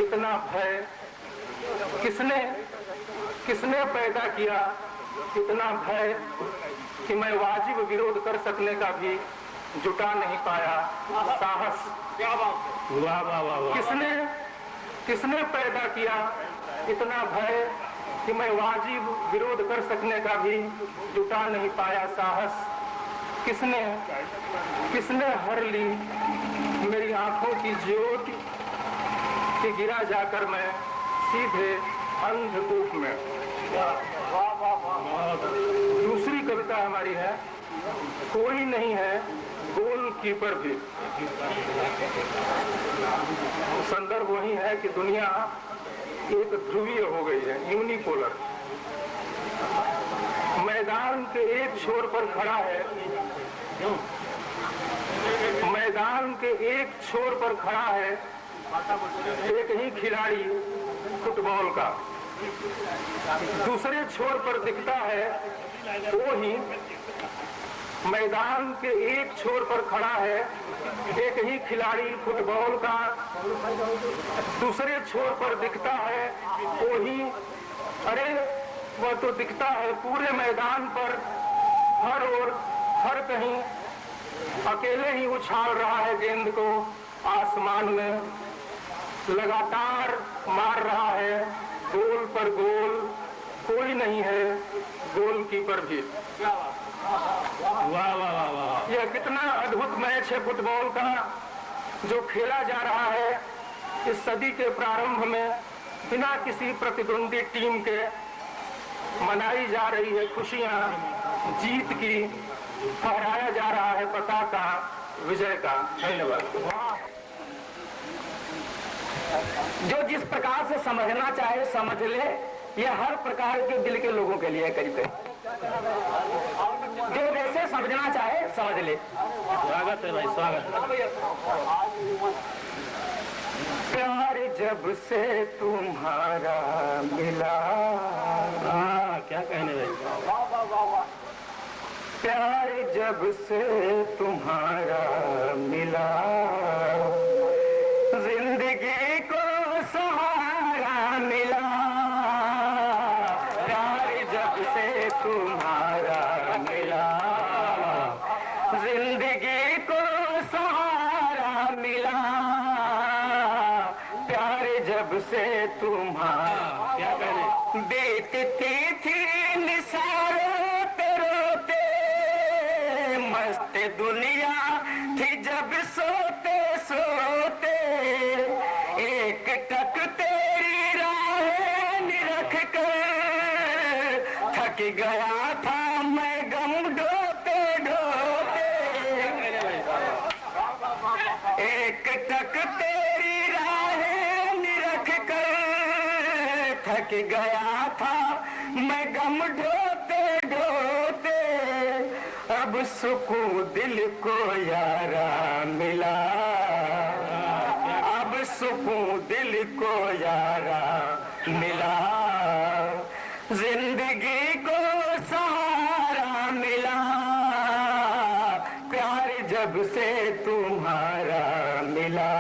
इतना भय किसने किसने पैदा किया, इतना भय कि मैं वाजिब विरोध कर सकने का भी जुटा नहीं पाया साहस। वाह वाह वाह वाह। किसने किसने पैदा किया इतना भय कि मैं वाजिब विरोध कर सकने का भी जुटा नहीं पाया साहस। किसने किसने हर ली मेरी आंखों की ज्योति कि गिरा जाकर मैं सीधे अंधकूप में। दूसरी कविता हमारी है, कोई नहीं है गोलकीपर भी। संदर्भ वही है कि दुनिया एक ध्रुवीय हो गई है, यूनिपोलर। मैदान के एक छोर पर खड़ा है, मैदान के एक छोर पर खड़ा है एक ही खिलाड़ी फुटबॉल का, दूसरे छोर पर दिखता है वो ही। मैदान के एक छोर पर खड़ा है एक ही खिलाड़ी फुटबॉल का, दूसरे छोर पर दिखता है वो ही। अरे वह तो दिखता है पूरे मैदान पर, हर ओर हर कहीं अकेले ही उछाल रहा है गेंद को आसमान में, लगातार मार रहा है गोल पर गोल। कोई नहीं है गोलकीपर भी। वाह वाह वाह वाह। यह कितना अद्भुत मैच है फुटबॉल का जो खेला जा रहा है इस सदी के प्रारंभ में, बिना किसी प्रतिद्वंदी टीम के मनाई जा रही है खुशियां जीत की, फहराया जा रहा है पताका विजय का। धन्यवाद। जो जिस प्रकार से समझना चाहे समझ ले, यह हर प्रकार के दिल के लोगों के लिए करीब करीब जो जैसे समझना चाहे समझ ले। स्वागत है भाई, स्वागत है। प्यार जब से तुम्हारा मिला, क्या कहने भाई। प्यार जब से तुम्हारा मिला, जिंदगी को सहारा मिला। प्यार जब से तुम्हारा मिला, जिंदगी को सहारा मिला। प्यार जब से तुम्हारा, क्या कहने। बीतती थी निसारों पे रोते, मस्त दुनिया थी जब सोते सोते। एक टक तेरी राह निरख कर थक गया था मैं गम ढोते ढोते। एक टक तेरी राह निरख कर थक गया था मैं गम ढोते ढोते। अब सुकून दिल को यारा मिला, अब सुकून दिल को यारा मिला। जिंदगी को सहारा मिला, प्यार जब से तुम्हारा मिला।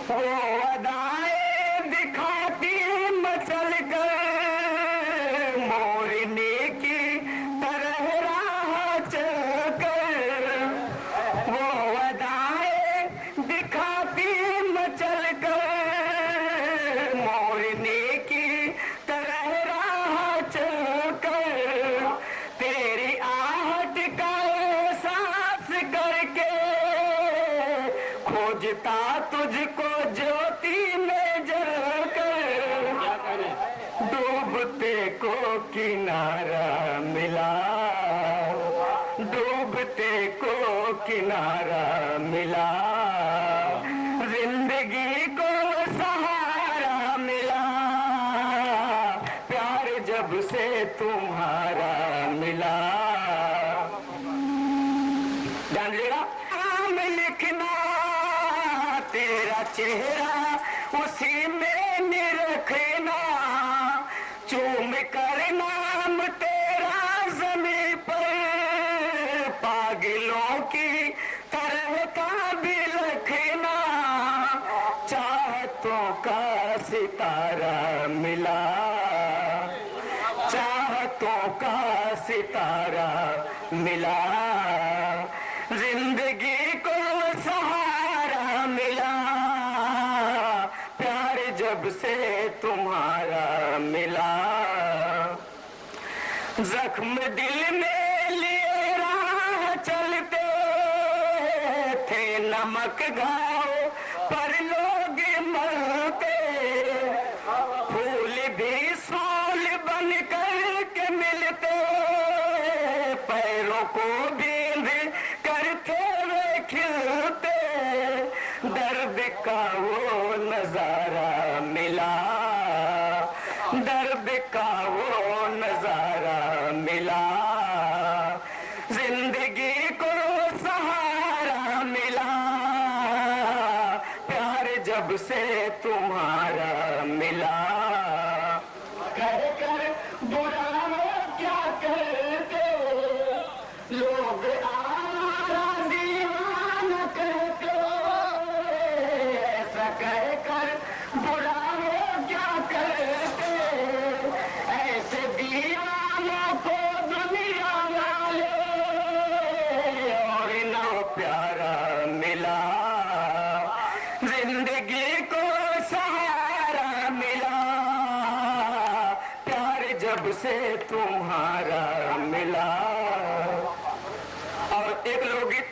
वो अदाएं दिखाती मचल कर मोरनी की तरह राह चलकर। वो अदाएं दिखाती मचल कर मोरनी की तरह राह चलकर। तेरी आहट का एहसास करके खोजता तुझको ज्योति में जलकर। डूबते को किनारा मिला, डूबते को किनारा मिला। जिंदगी को सहारा मिला, प्यार जब से तुम्हारा मिला। जान लेगा नाम लिखना तेरा चेहरा उसी में निरखना। चूम कर नाम तेरा ज़मीं पर पागलों की तरह का भी लिखना। चाहतों का सितारा मिला, चाहतों का सितारा मिला, जिंदगी को सहारा मिला, प्यार जब से तुम्हारा मिला। जख्म दिल में लिए राह चलते थे, नमक घाव पर लोग मरते, फूल भी सोल बन कर के मिलते, पैरों को बींध कर थे वे खिलते, दर्द का वो नजारा मिला, दर्द का वो नजारा मिला, जिंदगी को सहारा मिला, प्यार जब से तुम्हारा मिला। कर कर बुरा क्या करते लोग, आरा दीवाना कहते, ऐसा कह कर बुरा क्या करते, ऐसे दीवानों को दुनिया वाले और ना प्यारा मिला, जिंदगी को सहारा मिला, प्यार जब से तुम्हारा मिला। और एक लोकगीत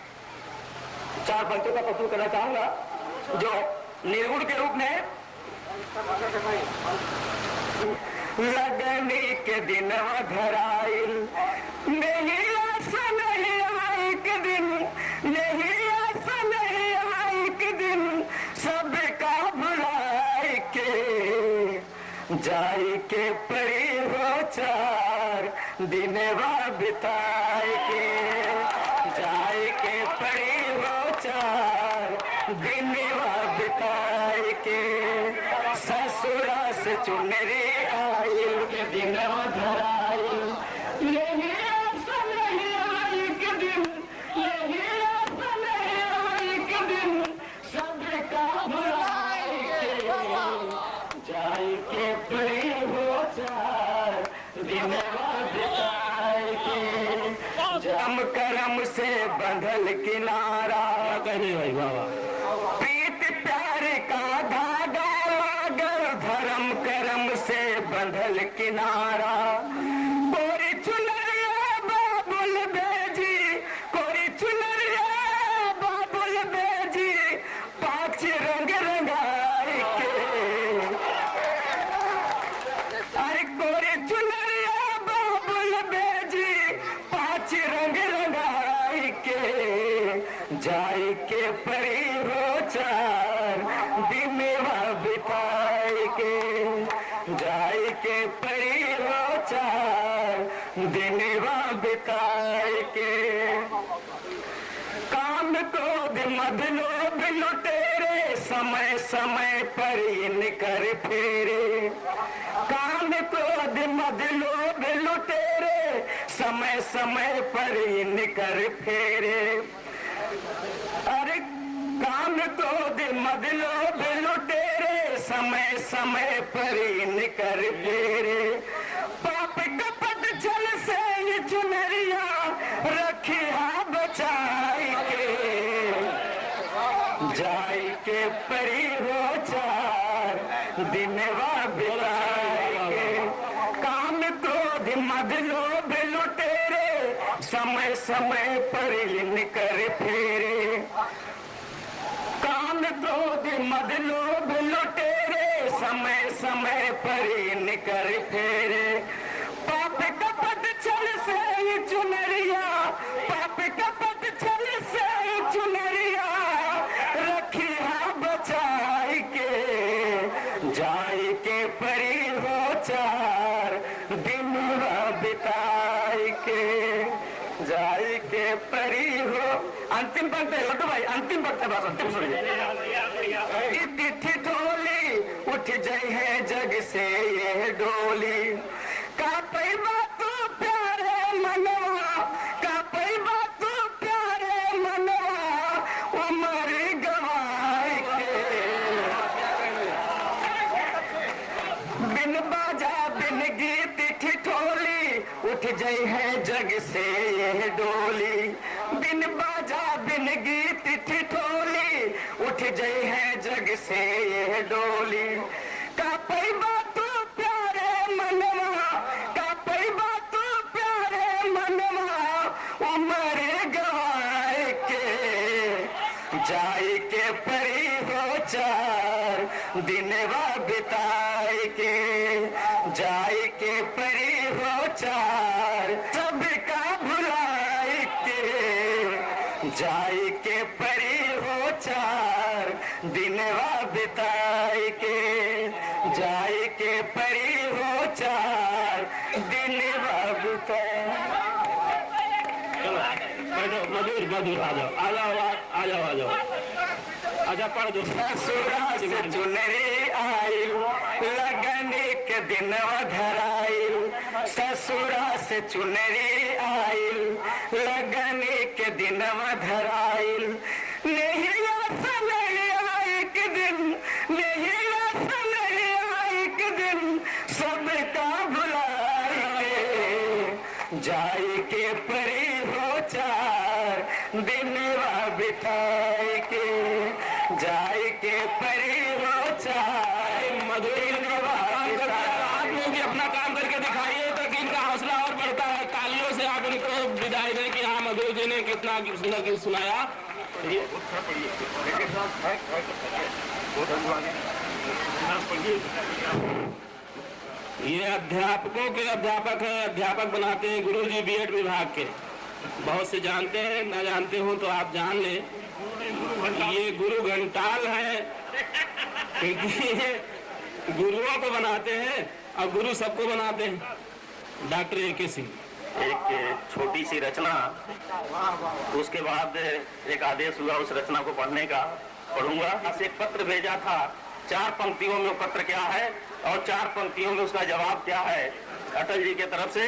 4 पंक्तियों का प्रस्तुत करना चाहूंगा जो निर्गुण के रूप में। लगनी के दिन धराइल नहीं, ऐसा नहीं आई के दिन, नहीं ऐसा नहीं आई के दिन, सबका भुलाए के जाई के परी हो 4 दिनवा बिताए के, जाई के परी हो 4 दिनवा बिताए के, ससुरा से चुनरी आइल के दिनवा धराइल, यही ऐसा नहीं आई के दिन, यही ऐसा नहीं आई के दिन, सबका भुलाए के जाई के परी हो 4 दिनवा बिताए के, जम करम से बंधल किनारा, कहने भाई बाबा प्रीत प्यार का धागा लागल, धर्म करम से बंधल किनारा, कोरी चुनरिया बाबुल बेजी, कोरी चुनरिया बाबुल बेजी, 5 रंग रंगाई के, अरे कोरी चुनरिया बाबुल बेजी, 5 रंग रंगाई के, जाई के परी हो 4 दिनवा बिताए के, जाई के परी हो 4 दिनवा बिताए के, काम क्रोध मद लोभ लुटेरे, समय समय पर इनकर फेरे, काम क्रोध मद लोभ लुटेरे, समय समय पर इनकर फेरे, अरे काम क्रोध मद लोभ लुटेरे, समय समय पर इनकर फेरे, पाप कपट छल से ये चुनरिया रखिया बचाई के, जाई के परी हो 4 दिनवा बिताए के, काम क्रोध मद लोभ लुटेरे, समय समय पर इनकर फेरे, काम क्रोध मद लोभ लुटेरे, समय समय पर इनकर फेरे, पाप कपट छल से ये चुनरिया, पाप कपट छल से ये चुनरिया रखिया बचाई के, जाई के परी हो 4 दिनवा बिताई के, जाई के परी हो। अंतिम पंक्ति है लड्डू भाई, अंतिम पंक्ति बस, अंतिम सुनिए। तिथि डोली उठ जाई है जग से ये डोली, का पई बात प्यारे मनवा, का पई बात प्यारे मनवा, उमर गवाए के, बिन गीत ठिठोली उठ जाई है जग से यह डोली। बिन बाजा बिन गीत ठिठोली उठ जाई है जग से यह डोली। का पई बात प्यारे मनवा, का पई बात प्यारे मनवा, उम्र गवाए के जाए के परी हो चार दिनवा बिताए के, जाए के परी हो चार सबका भुलाए के, जाए के परी हो चार दिनवा बिताए के, जाए के परी हो चार दिनवा बिताए। मधुर मधुर आ जाओ आ जाओ आ जाओ आ जाओ आजा पढ़ दो। ससुरा से चुनरी आई लगन के दिन धराई, ससुरा से चुनरी आई लगन के दिन धराई। नहीं एक दिन, नहीं एक दिन सबका भुलाए जाए के परी हो चार दिनवा बिताए के, जाए के परी हो चार मधुर। आप लोग भी अपना काम करके दिखाइए तो इनका हौसला और बढ़ता है। तालियों से आप इनको विदाई दें कि हाँ मधुर जी ने कितना सुंदर गीत सुनाया। ये अध्यापकों के अध्यापक हैं, अध्यापक बनाते हैं गुरु जी बीएड विभाग के। बहुत से जानते हैं, ना जानते हो तो आप जान लें। ये गुरु घंटाल है, क्योंकि ये गुरुओं को बनाते हैं और गुरु सबको बनाते हैं। Doctor A K. सिंह। एक छोटी सी रचना, उसके बाद एक आदेश हुआ उस रचना को पढ़ने का, पढ़ूंगा। एक पत्र भेजा था, 4 पंक्तियों में पत्र क्या है और 4 पंक्तियों में उसका जवाब क्या है। अटल जी के तरफ से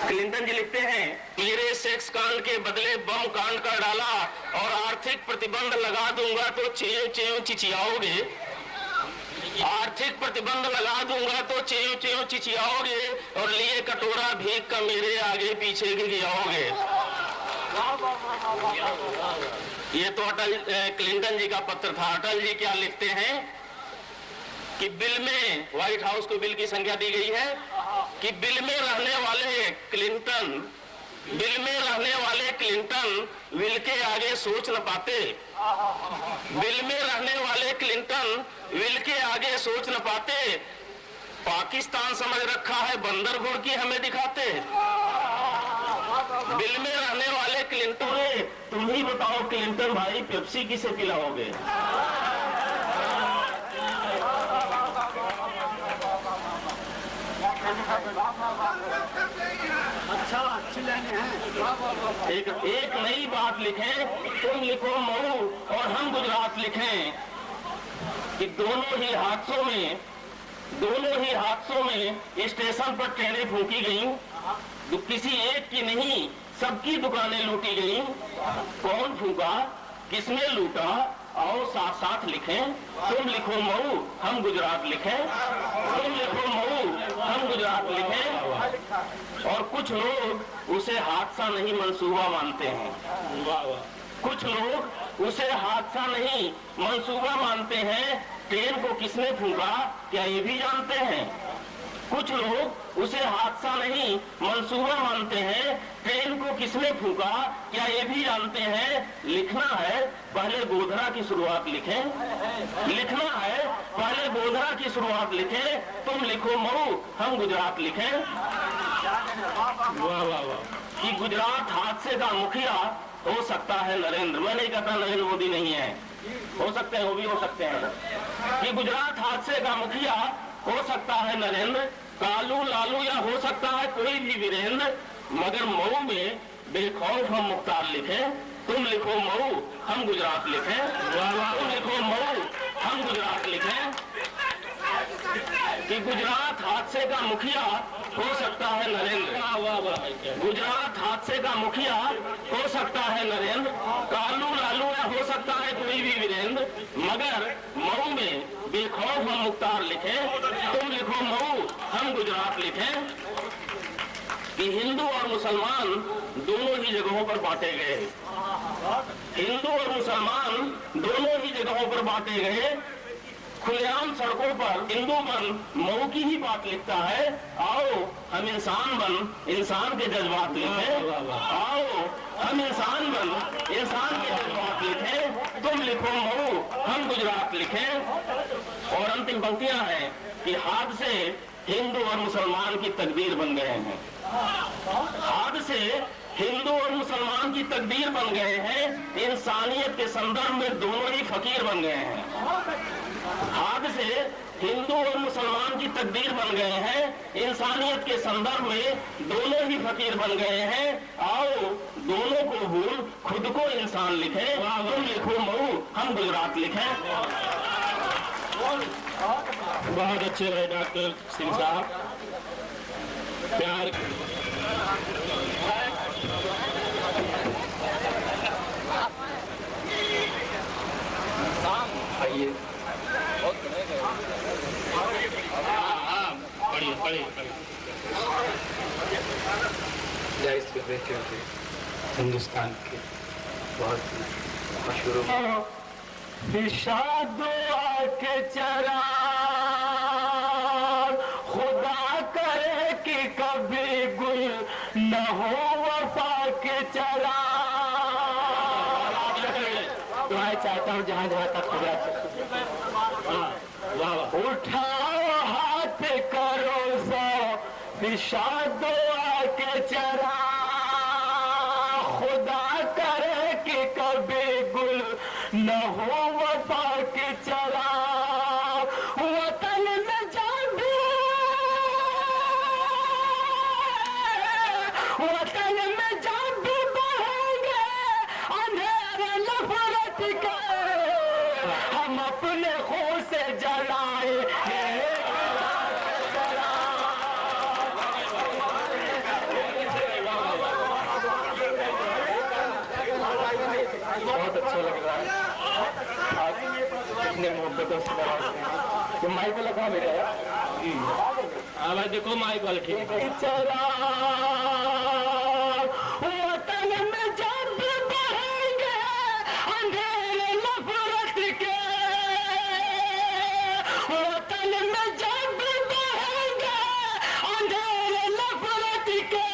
क्लिंटन जी लिखते हैं, मेरे सेक्स कांड के बदले बम कांड कर डाला और आर्थिक प्रतिबंध लगा दूंगा तो चेव चेव चिचियाओगे। आर्थिक प्रतिबंध लगा दूंगा तो चेव चेव चिचियाओगे और लिए कटोरा भीख का मेरे आगे पीछे गिरियाओगे। ये तो अटल क्लिंटन जी का पत्र था। अटल जी क्या लिखते हैं कि बिल में, व्हाइट हाउस को बिल की संख्या दी गई है कि बिल में रहने वाले क्लिंटन, बिल में रहने वाले क्लिंटन विल के आगे सोच न पाते। बिल में रहने वाले क्लिंटन विल के आगे सोच न पाते। पाकिस्तान समझ रखा है बंदर घुड़ की हमें दिखाते। बिल में रहने वाले क्लिंटन, तुम ही बताओ क्लिंटन भाई पेप्सी किसे पिलाओगे। अच्छा अच्छी लाइन है। एक नई बात लिखें, तुम लिखो मऊ और हम गुजरात लिखें कि दोनों ही हादसों में स्टेशन पर ट्रेनें फूंकी गईं। किसी एक की नहीं, सबकी दुकानें लूटी गईं। कौन फूंका, किसने लूटा, आओ साथ साथ लिखें। तुम लिखो मऊ, हम गुजरात लिखें। तुम लिखो मऊ, हम गुजरात लिखें। और कुछ लोग उसे हादसा नहीं मंसूबा मानते हैं। कुछ लोग उसे हादसा नहीं मंसूबा मानते हैं। ट्रेन को किसने फूंका क्या ये भी जानते हैं। कुछ लोग उसे हादसा नहीं मंसूबा मानते हैं। ट्रेन को किसने फूंका क्या ये भी जानते हैं। लिखना है पहले गोधरा की शुरुआत लिखें। लिखना है पहले गोधरा की शुरुआत लिखें। तुम लिखो मऊ, हम गुजरात लिखें। वाह वाह वाह। कि गुजरात हादसे का मुखिया हो सकता है नरेंद्र। मैं नहीं कहता नरेंद्र मोदी नहीं है, हो सकते हैं, वो भी हो सकते हैं। कि गुजरात हादसे का मुखिया हो सकता है नरेंद्र, कालू लालू या हो सकता है कोई भी वीरेंद्र। मगर मऊ में बेखौफ हम मुख्तार लिखें। तुम लिखो मऊ, हम गुजरात लिखें। तुम लिखो मऊ, हम गुजरात लिखें। कि गुजरात हादसे का मुखिया हो सकता है नरेंद्र। गुजरात हादसे का मुखिया हो सकता है नरेंद्र, कालू लालू या हो सकता है कोई भी वीरेंद्र। मगर मऊ में बेखौफ हम मुख्तार लिखें। तुम लिखो मऊ, गुजरात लिखें कि हिंदू और मुसलमान दोनों ही जगहों पर बांटे गए। हिंदू और मुसलमान दोनों ही जगहों पर बांटे गए। खुलेआम सड़कों पर हिंदू बन मऊ की ही बात लिखता है। आओ हम इंसान बन इंसान के जज्बात लिखें। आओ हम इंसान बन इंसान के जज्बात लिखें। तुम लिखो मऊ हम गुजरात लिखें। और अंतिम पंक्तियां हैं कि हाथ से हिंदू और मुसलमान की तकदीर बन गए हैं। हाथ से हिंदू और मुसलमान की तकदीर बन गए हैं। इंसानियत के संदर्भ में दोनों ही फकीर बन गए हैं। हाथ से हिंदू और मुसलमान की तकदीर बन गए हैं। इंसानियत के संदर्भ में दोनों ही फकीर बन गए हैं। आओ दोनों को भूल खुद को इंसान लिखें। तुम लिखो मऊ हम गुजरात लिखें। बहुत अच्छे रहे डॉक्टर सिंह साहब। प्यार आइए पढ़िए जय श्री कृष्ण जी हिंदुस्तान के बहुत मशहूर दुआ के चरा खुदा करे कि कभी गुल न हो वफा के चरा। दुआएं चाहता हूँ जहाँ जहाँ तक खुदा उठाओ हाथ करो सो दिशा दुआ के चरा खुदा करे कि कभी गुल न हो वफा के चरा। वतन में जब भी वतन में जब भी बहेंगे अंधेरे नफरत के हम अपने खून से जलाएंगे। बहुत अच्छा लग रहा है आज इतने मोहब्बतों से नवाजते हैं। ये माइक वाला कहाँ मेरा है? हाँ भाई देखो माइक वाले ठीक है। वतन में जब बहेंगे अंधेरे नफरत के वतन में जब बहेंगे अंधेरे नफरत के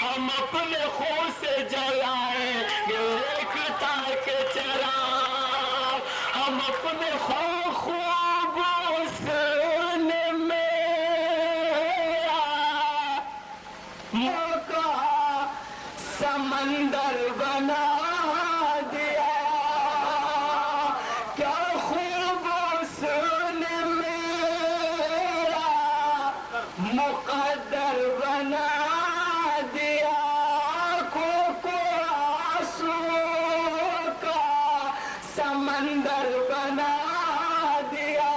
हम अपने खून से जलाएंगे एकता के चिराग। हम अपने ख्वाबों से मौका समंदर बना दिया। क्या खूब उसने मेरा मुकद्दर बना दिया। को आंसू का समंदर बना दिया।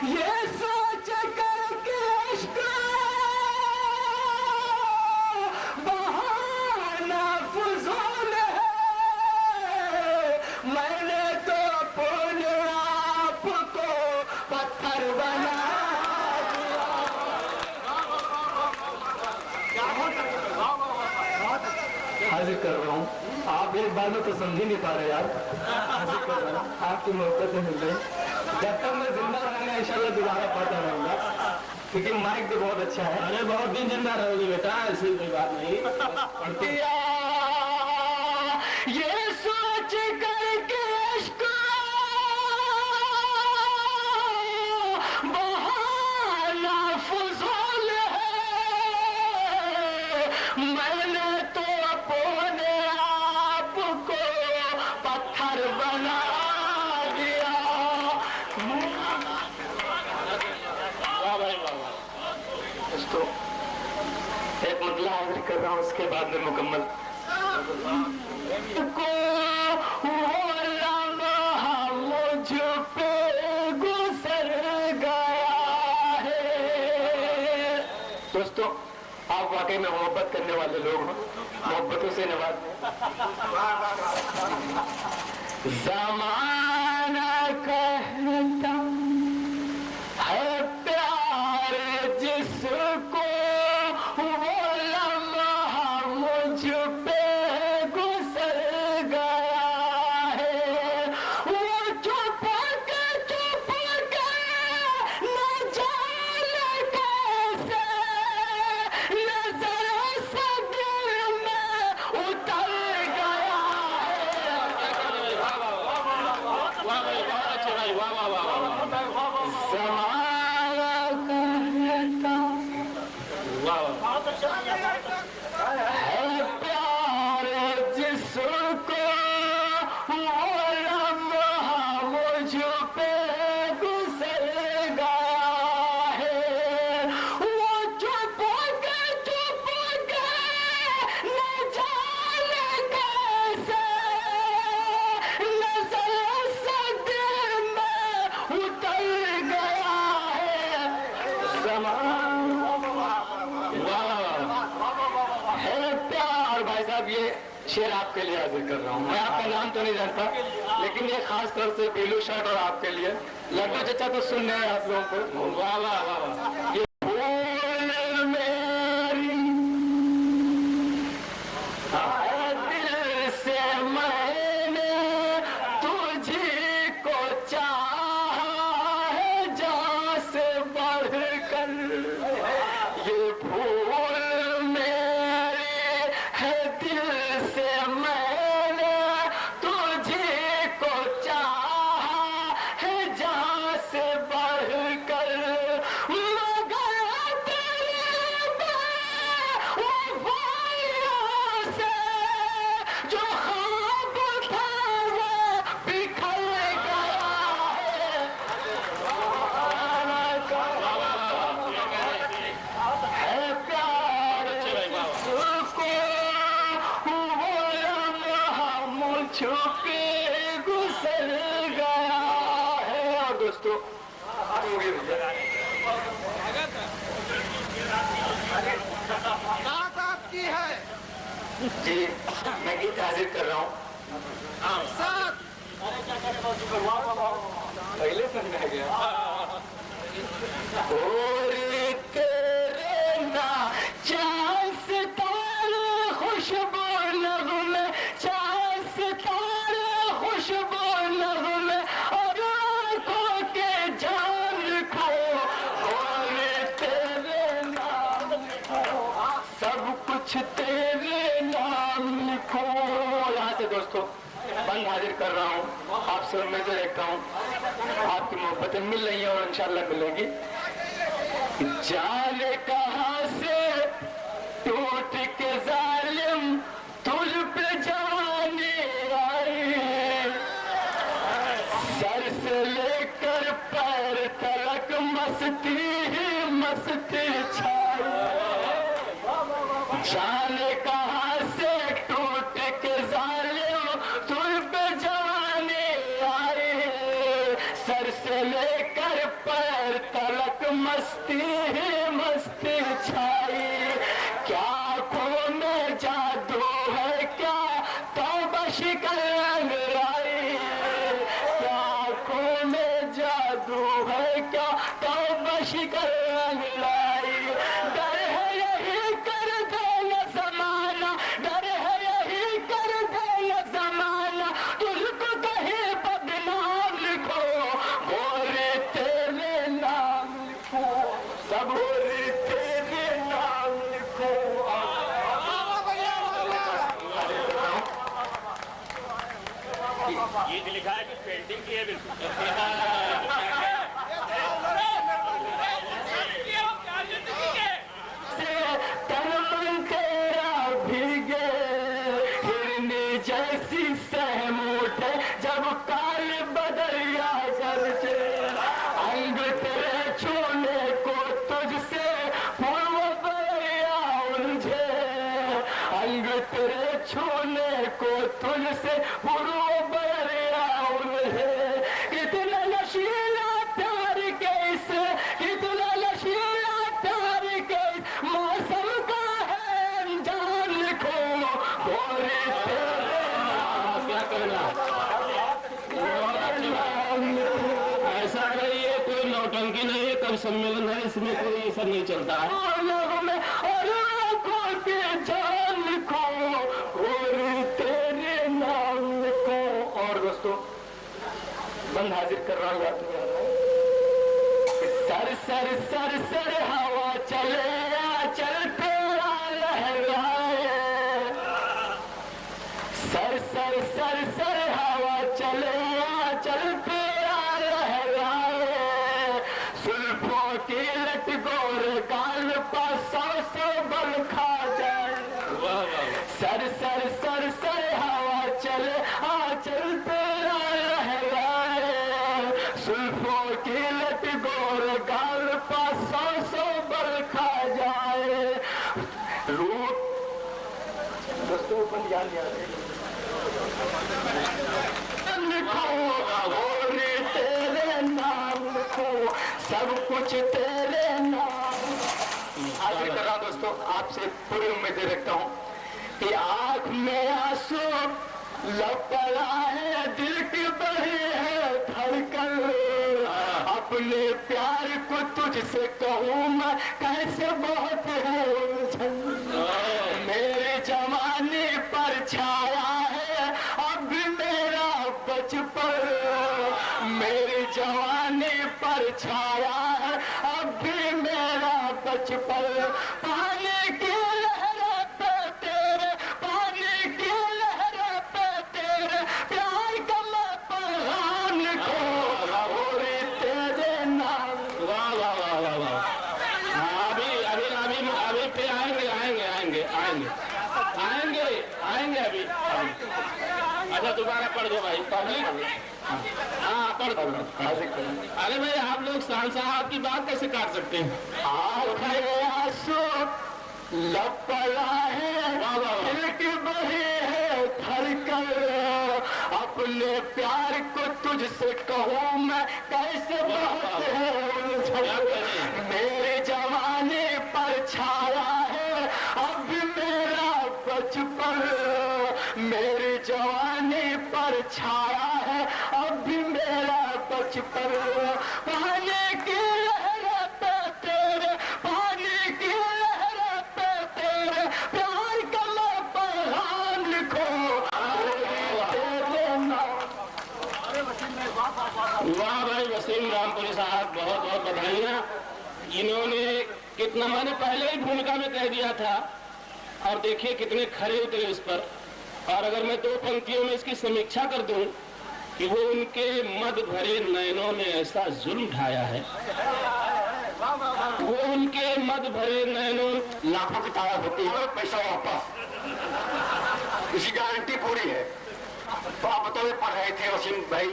ये सोच कर के इश्क बहाना फुजूल है। मैंने तो अपने आप को पत्थर बना हाजिर कर रहा हूँ। आप एक बार में तो समझ ही नहीं पा रहे यार। हाजिर कर रहा हूँ आपकी मोहब्बत मिल रही। जब तक मैं जिंदा रहूंगा इंशाल्लाह दोबारा पढ़ता रहूंगा क्योंकि माइक तो बहुत अच्छा है। अरे बहुत दिन जिंदा रहोगे बेटा, ऐसी कोई बात नहीं। पढ़ते ये सोच करके इश्क बहाना फुजूल है। मैंने तो अपने आप को पत्थर बना दिया। वाह भाई वाह। दोस्तों एक मतलब हाजिर कर रहा हूँ उसके बाद में मुकम्मल को वो लम्हा मुझ पे गुजर गया है। दोस्तों आप वाकई में मोहब्बत करने वाले लोग हो, मोहब्बतों से नवाज। ज़माना कहता है प्यार शेर आपके लिए हाजिर कर रहा हूँ। मैं आपका नाम तो नहीं जानता, लेकिन ये खास तौर से पीलू शर्ट और आपके लिए। लड्डू चचा तो सुन रहे हैं आप लोगों को। वाह वाह वाह। ये फूल मेरी दिल से मैंने तुझे को चाहा है जान से बढ़कर। ये फूल मेरे है दिल से मैंने तुझे को चाहा है जान से बढ़कर। मगर तेरे वफाइयों से जो ख्वाब था वो बिखर गया है। है प्यार उसको वो लम्हा मुझ पे गुजर गया है। और दोस्तों बात आपकी है। जी मैं गीत हाजिर कर रहा हूँ। साथ पहले सुन रह गया। और तेरे ना चांद सितारे खुशबू नगमे, चांद सितारे खुशबू नगमे और आंखों के जान खो। और तेरे नाम सब कुछ तेरे नाम लिखो। यहाँ से दोस्तों बंद हाजिर कर रहा हूँ। आपसे उम्मीद देखता हूँ आपकी मोहब्बतें मिल रही हैं और इंशाल्लाह मिलेगी। जाने कहाँ से टूट के जालिम तुझ पे जाने आए। सर से लेकर पैर तक मस्ती ही मस्ती छाई। जाने कहाँ से टूट के जालिम तुझ पे जाने आए। सर से लेकर पैर तलक मस्ती ही मस्ती छाई। क्या आँखों में जादू है क्या तौबा शिकन लाई। क्या आँखों में जादू है क्या तौबा शिकन लाई। डर है यही कर देना जमाना, डर है यही कर देना जमाना तुझको कहीं बदनाम लिखो। गोरे तेरे नाम लिखो, सब गोरे तेरे नाम लिखो। ये लिखा है कि पेंटिंग की है बिल्कुल। तन मन तेरा भीगे हिरनी जैसी सहम उठे जब काल बदरिया गरजे। अंग तेरे छूने को तुझसे पूर्व बदरिया उलझे। अंग तेरे छूने को तुझसे पूर्व बदरिया उलझे। कितना नशीला प्यार कैसे, कितना नशीला प्यार कैसे मौसम का है अनजान लिखो। गोरे तेरे क्या करना ऐसा नहीं है, कोई नौटंकी नहीं है, कब सम्मेलन है, इसमें कोई ये सब नहीं चलता है। लोगों में और आंखों के जान लिखो। गोरे तेरे नाम लिखो। और दोस्तों बंद हाजिर कर रहा हूँ। याद नहीं आ रहा है। सर सर सर सर हवा चले चल तेरा लहराए। सर सर सर सर हवा चले चल तेरा लहराए। सुल्फों की लट गोर गाल पर सौ बल खा जाए। सर सर सर सर हवा चले चल तेरा लहराए। सुल्फों की लट गोर गाल पर सौ बल खा जाए। रूप दोस्तों बंद याद लिखो। और तेरे नाम लिखो, सब कुछ तेरे नाम। हाजिर कर रहा हूं दोस्तों, आपसे पूरी उम्मीदें रखता हूं। कि आंख में आंसू लपड़ा है, दिल की बही है धड़कन, अपने प्यार को तुझसे कहूँ मैं कैसे बहुत है उलझन। मेरे जवानी पर छाया है अब भी मेरा बचपन, मेरी जवानी पर छाया है अब भी मेरा बचपन। पानी की लहरों पे तेरे, पानी की लहरों पे तेरे प्यार का मैं पहरान को और तेरे नाम। वाह वाह वाह वाह वाह। हाँ, अभी अभी अभी अभी फिर आएंगे आएंगे आएंगे आएंगे आएंगे आएंगे अभी। अच्छा दोबारा पढ़ दो भाई, पब्लिक। हाँ पढ़ दो। अरे भाई आप लोग साहब की बात कैसे काट सकते हैं? आंख में आंसू लपड़ा है, दिल की बही है धड़कन, अपने प्यार को तुझसे कहूँ मैं कैसे बहुत है उलझन। मेरे जवानी पर छाया है अब मेरा बचपन, मेरी जवानी पर छाया है अब भी मेरा बचपन। पानी की लहरों पे तेरे, पानी की लहरों पे तेरे प्यार का मैं पहरान लिखूं तेरे नाम। वाह भाई वसीम रामपुरी साहब, बहुत बहुत बधाइयाँ। इन्होंने कितना, मैंने पहले ही भूमिका में कह दिया था और देखिए कितने खरे उतरे इस पर। और अगर मैं 2 पंक्तियों में इसकी समीक्षा कर दूं कि वो उनके मद भरे नयनों ने ऐसा जुल्म ढाया है, वो उनके मद भरे नयनों। लाखों की ताकत होती है, पैसा वापस, इसकी गारंटी पूरी है। तो आप बताओ, पढ़ रहे थे वसीम भाई,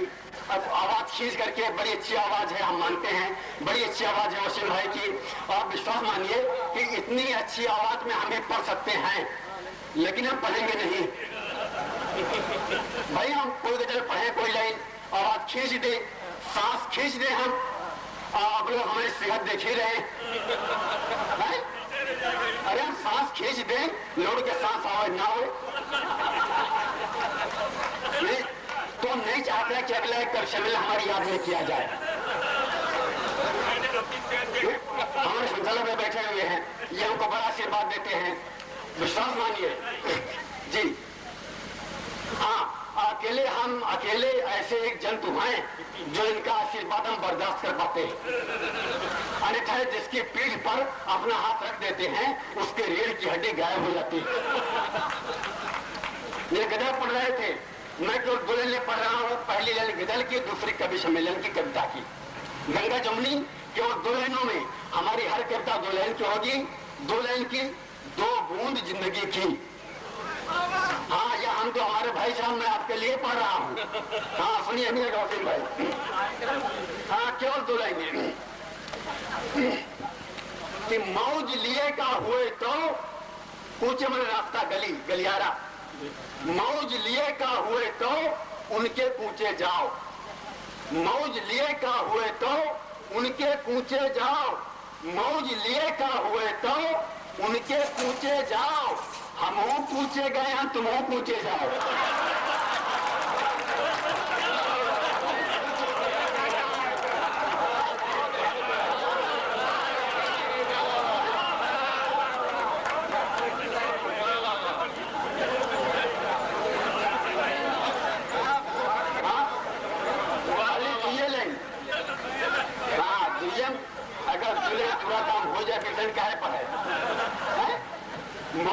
अब आवाज खींच करके, बड़ी अच्छी आवाज है, हम मानते हैं बड़ी अच्छी आवाज है वसीम भाई की। आप विश्वास मानिए कि इतनी अच्छी आवाज में हमें पढ़ सकते हैं, लेकिन हम पढ़ेंगे नहीं भाई। हम कोई गजल पढ़े, कोई लाइन आवाज खींच दे, सांस खींच दे, हम आप लोग हमारी सेहत देख ही रहे हैं। अरे हम सांस खींच दें, लोड के सांस आवाज ना हो, तो हम नहीं चाहते कि अगला एक शमिल हमारी याद में किया जाए। हमारे संचालक में बैठे हुए हैं, ये हमको बड़ा आशीर्वाद देते हैं, विश्वास मानिए जी। हाँ, हम अकेले ऐसे एक जंतु हैं जो इनका आशीर्वाद हम बर्दाश्त कर पाते हैं। अन्यथा जिसकी पीठ पर अपना हाथ रख देते हैं उसके रीढ़ की हड्डी गायब हो जाती है। ये गजल पढ़ रहे थे, मैं केवल 2 लाइनें पढ़ रहा हूँ, पहली लाइन गजल की, दूसरी कवि सम्मेलन की कविता की। गंगा जमुनी केवल 2 लाइनों में, हमारी हर कविता 2 लाइन की होगी। 2 लाइन की, 2 बूंद जिंदगी की। हाँ, या हम तो हमारे भाई साहब, मैं आपके लिए पढ़ रहा हूँ। हाँ सुनिए मेरे वसीम भाई। हाँ केवल 2 लाइनें कि मौज लिए का हुए तो पूछे मन रास्ता गली गलियारा, मौज लिए का हुए तो उनके पूछे जाओ, मौज लिए का हुए तो उनके पूछे जाओ, मौज लिए का हुए तो उनके पूछे जाओ, हम पूछे गए हैं, तुम पूछे जाओ।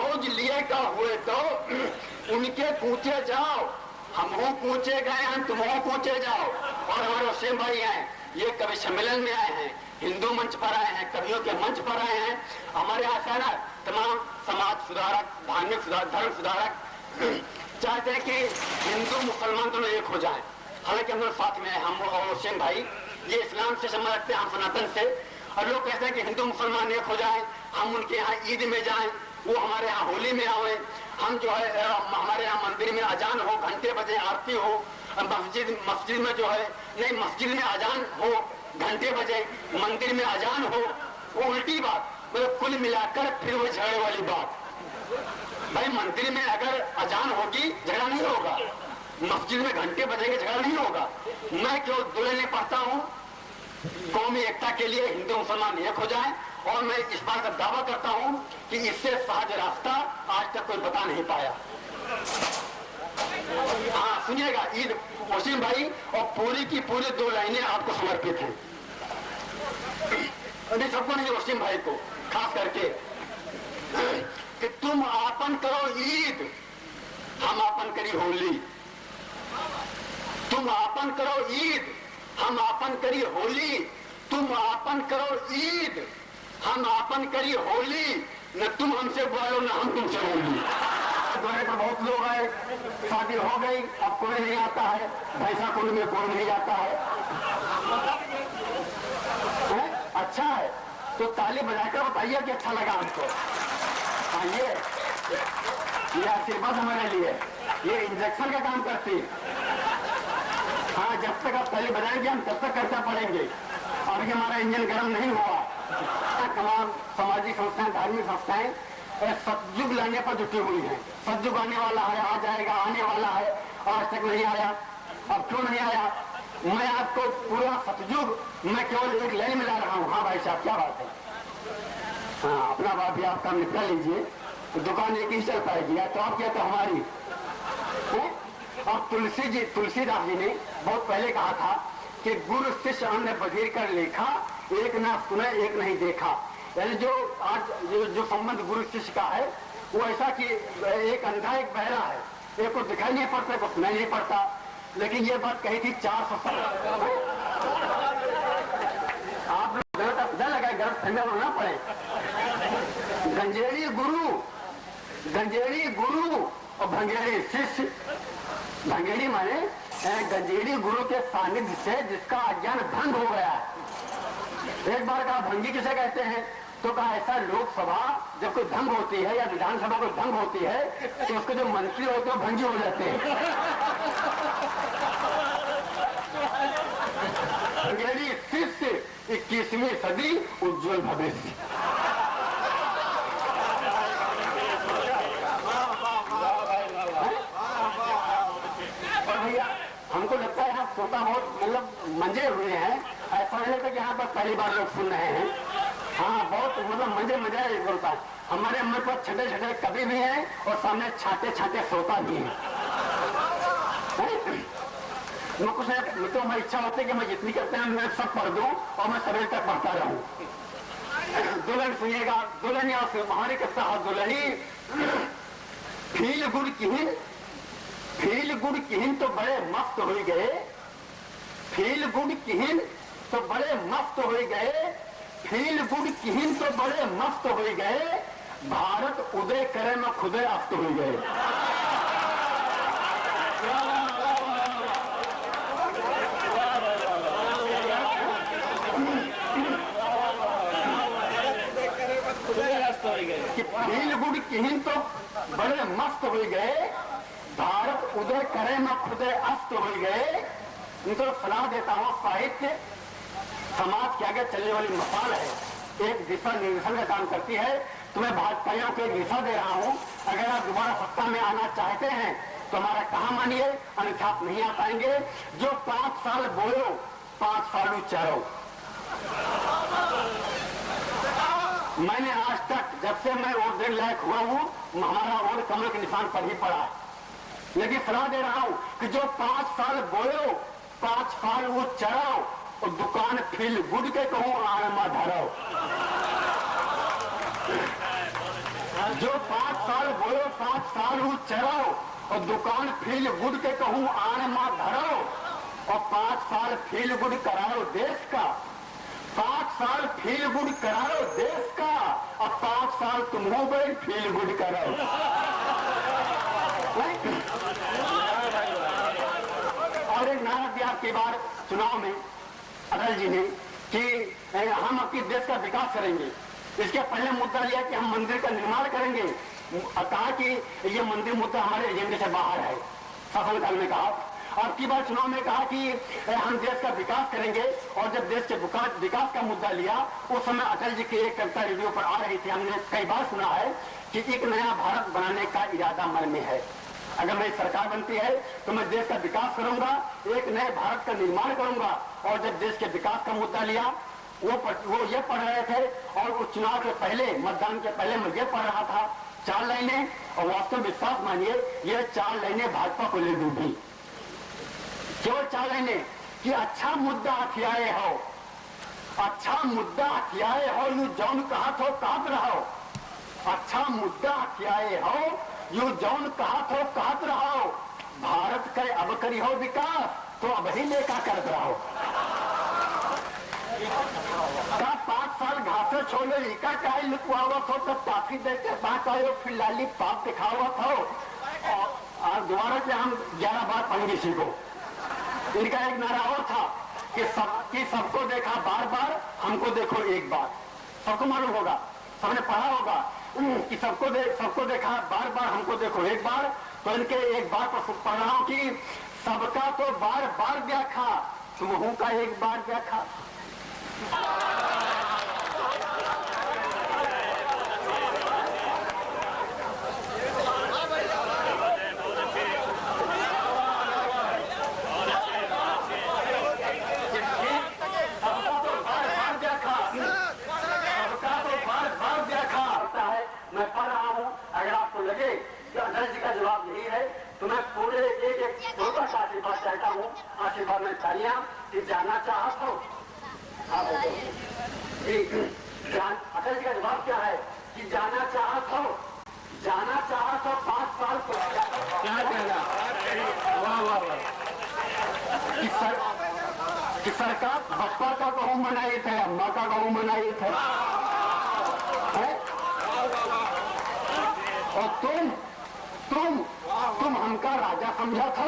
मौज लिए का हुए तो उनके पूछे जाओ, हम पूछे गए हैं, तुम पूछे जाओ। और हमारे वसीम भाई हैं, ये कवि सम्मेलन में आए हैं, हिंदू मंच पर आए हैं, कवियों के मंच पर आए हैं। हमारे यहाँ सारा तमाम समाज सुधारक, धार्मिक सुधारक, धर्म सुधारक चाहते हैं कि हिंदू मुसलमान दोनों एक हो जाए। हालांकि हम लोग साथ में हैं, हम और वसीम भाई, ये इस्लाम से संबंध रखते हैं, हम सनातन से। और लोग कहते हैं कि हिंदू मुसलमान एक हो जाए, हम उनके यहाँ ईद में जाएं, वो हमारे यहाँ होली में आवे, हम जो है हमारे यहाँ मंदिर में अजान हो, घंटे बजे आरती हो, मस्जिद में जो है नहीं, मस्जिद में अजान हो, घंटे बजे, मंदिर में अजान हो, वो उल्टी बात। मतलब कुल मिलाकर फिर वो झगड़े वाली बात। भाई मंदिर में अगर अजान होगी झगड़ा नहीं होगा, मस्जिद में घंटे बजेंगे झगड़ा नहीं होगा। मैं केवल दो लाइनें पढ़ता हूँ, कौमी एकता के लिए हिंदू मुसलमान एक हो जाएं, और मैं इस बात का दावा करता हूँ कि इससे सहज रास्ता आज तक कोई बता नहीं पाया। हाँ सुनिएगा, ईद वसीम भाई, और पूरी की पूरी दो लाइनें आपको समर्पित हैं। अभी सबको नहीं, वसीम भाई को खास करके, कि तुम आपन करो ईद, हम आपन करी होली। तुम आपन करो ईद, हम आपन करी होली। तुम आपन करो ईद, हम आपन करी होली। न तुम हमसे बोलो न हम तुमसे बोली। द्वारे पर बहुत लोग आए, शादी हो गई, अब कोई नहीं आता है, भैंसा कुंड में कोई नहीं जाता है। अच्छा है तो ताली बजाकर बताइए कि अच्छा लगा हमको। हाँ ये आशीर्वाद हमारे लिए, ये इंजेक्शन का काम करती है। हाँ जब तक आप ताली बजाएंगे हम तब तक करते पड़ेंगे, और ये हमारा इंजन गर्म नहीं हुआ। तमाम सामाजिक संस्थाएं, धार्मिक संस्थाएं सतयुग लाने पर जुटी हुई है। सतयुग आने वाला है, आ जाएगा, आने वाला है, आज तक नहीं आया। अब क्यों नहीं आया? मैं आपको पूरा सतयुग मैं केवल एक लाइन में ला रहा हूँ। हाँ भाई साहब क्या बात है? हाँ अपना बात भी आप काम निपटा लीजिए, तो दुकान एक ही चल पाएगी। या तो आप क्या तो हमारी है? और तुलसीदास जी ने बहुत पहले कहा था कि गुरु शिष्य अन्य बधिर कर लेखा, एक ना सुने एक नहीं देखा। यानी जो आज जो संबंध गुरु शिष्य का है वो ऐसा कि एक अंधा एक बहरा है, एक को दिखाई नहीं पड़ता, एक को सुनाई नहीं पड़ता। लेकिन ये बात कही थी 400 साल। आप लोग पता लगा गर्भ ठंडा होना पड़े। गंजेड़ी गुरु और भंगेड़ी शिष्य। भंगेड़ी माने गंजेड़ी गुरु के सानिध्य से जिसका अज्ञान भंग हो गया है। एक बार कहा भंगी किसे कहते हैं, तो कहा ऐसा लोकसभा जब कोई भंग होती है या विधानसभा कोई भंग होती है तो उसके जो मंत्री होते हैं भंगी हो जाते हैं। भंगेड़ी शिष्य 21वीं सदी उज्जवल भविष्य। हमको लगता है आप श्रोता बहुत मतलब मंजे हुए हैं, ऐसा नहीं लगता कि यहाँ पर पहली बार लोग सुन रहे हैं। हाँ बहुत मतलब मजे बोलता है। हमारे अम्मा पर छठे छठे कवि भी हैं और सामने छाटे छाटे श्रोता भी हैं। कुछ तो मैं इच्छा होती है कि मैं जितनी करते हैं मैं सब पढ़ दूं और मैं सवेरे तक पढ़ता रहूं। दुल्हन सुनिएगा, दुल्हन या हमारी कथा दुल्हनी फील गुड़ किहिन तो बड़े मस्त हो गए। फील गुड़ किहिन तो बड़े मस्त हो गए। फील गुड़ किहिन तो बड़े मस्त हो गए। भारत उदय करे में खुदे अस्त हो गए। फील गुड़ किहिन तो बड़े मस्त हो गए। भारत उदय करे में खुदे अस्त हो गए। इनको सलाह देता हूँ, साहित्य समाज के आगे चलने वाली मसाल है, एक दिशा निर्देशन का काम करती है। तुम्हें भाजपाइयों को एक दिशा दे रहा हूँ, अगर आप दोबारा सत्ता में आना चाहते हैं तो हमारा कहा मानिए, अन्यथा आप नहीं आ पाएंगे। जो 5 साल बोलो 5 साल चरो। मैंने आज तक जब से मैं वोट देने लायक हुआ हूँ हमारा वोट कमल के निशान पर ही पड़ा, लेकिन सलाह दे रहा हूँ कि जो 5 साल बोलो 5 साल वो चराओ और दुकान फील गुड के कहूँ आमा धराओ। जो 5 साल बोलो 5 साल वो चराओ और दुकान फील गुड के कहूँ आमा धराओ और 5 साल फील गुड कराओ देश का। 5 साल फील गुड कराओ देश का और 5 साल तुम हो गए फील गुड कराओ। और एक नारा दिया के बाद चुनाव में अटल जी ने कि हम अपने देश का विकास करेंगे। इसके पहले मुद्दा लिया कि हम मंदिर का निर्माण करेंगे। कहा कि ये मंदिर मुद्दा हमारे एजेंडे से बाहर है, शासनकाल में कहा। और की बार चुनाव में कहा कि हम देश का विकास करेंगे। और जब देश के विकास का मुद्दा लिया उस समय अटल जी की एक कविता रेडियो पर आ रही थी, हमने कई बार सुना है कि एक नया भारत बनाने का इरादा मन में है। अगर मेरी सरकार बनती है तो मैं देश का विकास करूंगा, एक नए भारत का निर्माण करूंगा। और जब देश के विकास का मुद्दा लिया, वो ये पढ़ रहे थे और उस चुनाव के पहले, मतदान के पहले मैं ये पढ़ रहा था 4 लाइनें, और वास्तव में विश्वास मानिए ये 4 लाइनें भाजपा को ले डूबी। केवल 4 लाइनें कि अच्छा मुद्दा हथियाए हो, अच्छा मुद्दा हथियाए हो, यू जौन कहा तो कहत रहो। अच्छा मुद्दा हथियाए हो, यू जौन कहा तो कहत रहो। भारत के अब करी हो विकास तो अब ही लेखा कर रहो। का 5 साल घासे छोड़े इका काहे लुकवावत हो, तब काफी देते बात आयो, फिर लाली पाप दिखावत हो। और दोबारा से हम 11 बार पढ़ेंगे इसी को। इनका एक नारा और था कि सबको देखा बार बार, हमको देखो एक बार। सबको मालूम होगा, सबने पढ़ा होगा कि सबको देखा बार बार, हमको देखो एक बार। तो इनके एक बार पर पढ़ रहा हूं कि सबका तो बार बार व्याख्या, तुमहू का एक बार व्याख्या। मैं पढ़ रहा हूं, अगर आपको लगे कि अटल जी का जवाब यही है तो मैं पूरे एक छोटा सा आशीर्वाद चाहता हूँ। आशीर्वाद में तालियां कि जाना चाहत हो। अटल जी का जवाब क्या है कि जाना चाहत हो, जाना चाहत हो 5 साल को क्या कहना। वाह वाह वाह। कि सरकार बप्पा का गहूं मनाई थे, अम्मा का गहूं मनाई थे, और तुम हमका राजा समझा था।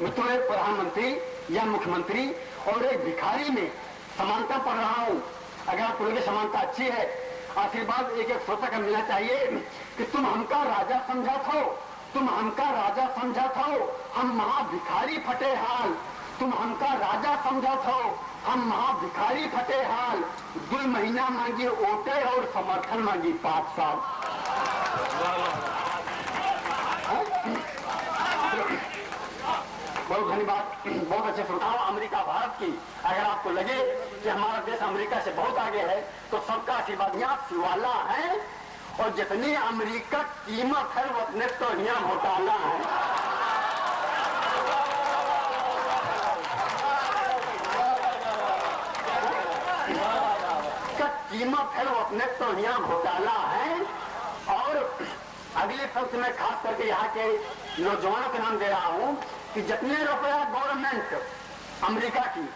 मैं तो एक प्रधानमंत्री या मुख्यमंत्री और एक भिखारी में समानता पढ़ रहा हूँ। अगर आपको लगे समानता अच्छी है, आशीर्वाद एक श्रोता का मिलना चाहिए कि तुम हमका राजा समझा था, तुम हमका राजा समझा था, हम महा भिखारी फटे हाल। तुम हमका राजा समझा था, हम महा भिखारी फटे हाल। 2 महीना मांगी वोटे और समर्थन मांगी 5 साल। बहुत धन्यवाद, बहुत अच्छे श्रोताओं। अमेरिका भारत की अगर आपको लगे कि हमारा देश अमेरिका से बहुत आगे है तो सबका आशीर्वाद यहाँ शिवाला है, और जितनी अमेरिका कीमत है वो अपने तो यहाँ घोटाला है। कीमत है वो अपने तो यहाँ घोटाला है। और अगले पंक्ति में खास करके यहाँ के नौजवानों के नाम दे रहा हूँ कि जितने रुपया गवर्नमेंट अमेरिका की,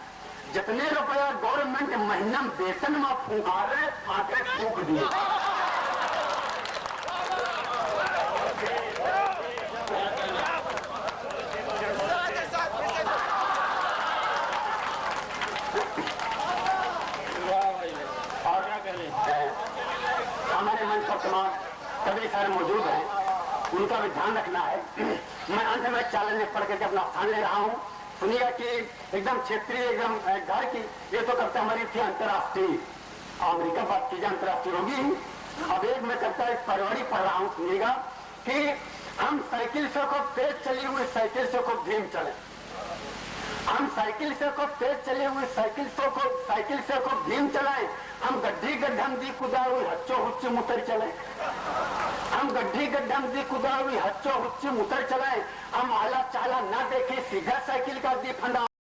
जितने रुपया गवर्नमेंट महीना वेतन में फूका रहे, फाटे फूक दिए। हमारे मंच पर तमाम कभी सारे मौजूद हैं, उनका भी ध्यान रखना है। मैं अंत में चैलेंज पढ़ करके अपना स्थान ले रहा हूँ। सुनिएगा कि एकदम क्षेत्रीय, एकदम घर की ये तो करता हमारी थी अंतर्राष्ट्रीय, अमेरिका बात कीजिए अंतर्राष्ट्रीय होगी। अब एक मैं करता एक परिवारी पढ़ रहा हूँ, सुनिएगा कि हम साइकिल से को तेज चली हुई साइकिल से को धीम चले। हम साइकिल से को तेज चले हुए साइकिल से को धीम चलाए। हम गड्ढी गड्ढम दी कुदा हुई हच्चो हुच्चे मुतर चले। हम गड्ढी गड्ढम दी कुदा हुई हच्चो हुच्चे मुतर चलाए। हम आला चाला ना देखे सीधा साइकिल का दी फंदा।